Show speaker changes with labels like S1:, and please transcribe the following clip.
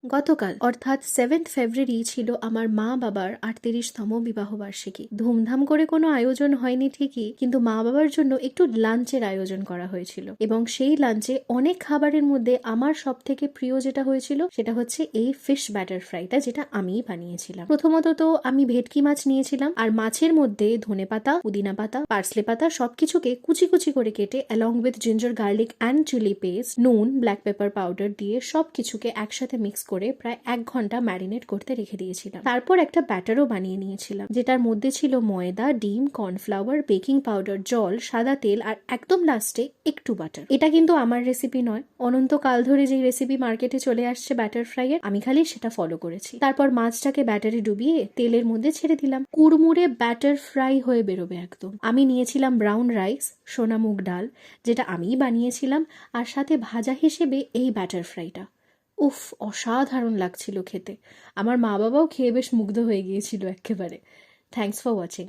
S1: গতকাল অর্থাৎ 7th ফেব্রুয়ারি ছিল আমার মা বাবার 38তম বিবাহবার্ষিকী। ধুমধাম করে কোনো আয়োজন হয়নি ঠিকই, কিন্তু মা বাবার জন্য একটু লাঞ্চের আয়োজন করা হয়েছিল এবং সেই লাঞ্চে অনেক খাবারের মধ্যে আমার সব থেকে প্রিয় যেটা হয়েছিল সেটা হচ্ছে এই ফিশ ব্যাটার ফ্রাইটা, যেটা আমিই বানিয়েছিলাম। প্রথমত তো আমি ভেটকি মাছ নিয়েছিলাম, আর মাছের মধ্যে ধনেপাতা, পুদিনা পাতা, পার্সলে পাতা সবকিছুকে কুচি কুচি করে কেটে along with ginger garlic and chilli paste, নুন, ব্ল্যাক পেপার পাউডার দিয়ে সবকিছুকে একসাথে মিক্স করে প্রায় 1 ঘন্টা ম্যারিনেট করতে রেখে দিয়েছিলাম। তারপর একটা ব্যাটারও বানিয়ে নিয়েছিলাম, যেটার মধ্যে ছিল ময়দা, ডিম, কর্নফ্লাওয়ার, বেকিং পাউডার, জল, সাদা তেল আর একদম লাস্টে একটু বাটার। এটা কিন্তু আমার রেসিপি নয়, অনন্তকাল ধরে যে রেসিপি মার্কেটে চলে আসছে ব্যাটার ফ্রাই এর, আমি খালি সেটা ফলো করেছি। তারপর মাছটাকে ব্যাটারে ডুবিয়ে তেলের মধ্যে ছেড়ে দিলাম, কুড়মুড়ে ব্যাটার ফ্রাই হয়ে বেরোবে একদম। আমি নিয়েছিলাম ব্রাউন রাইস, সোনা মুগ ডাল, যেটা আমিই বানিয়েছিলাম, আর সাথে ভাজা হিসেবে এই ব্যাটার ফ্রাইটা। উফ, অসাধারণ লাগছিল খেতে। আমার মা বাবাও খেয়ে বেশ মুগ্ধ হয়ে গিয়েছিল একেবারে। Thanks for watching.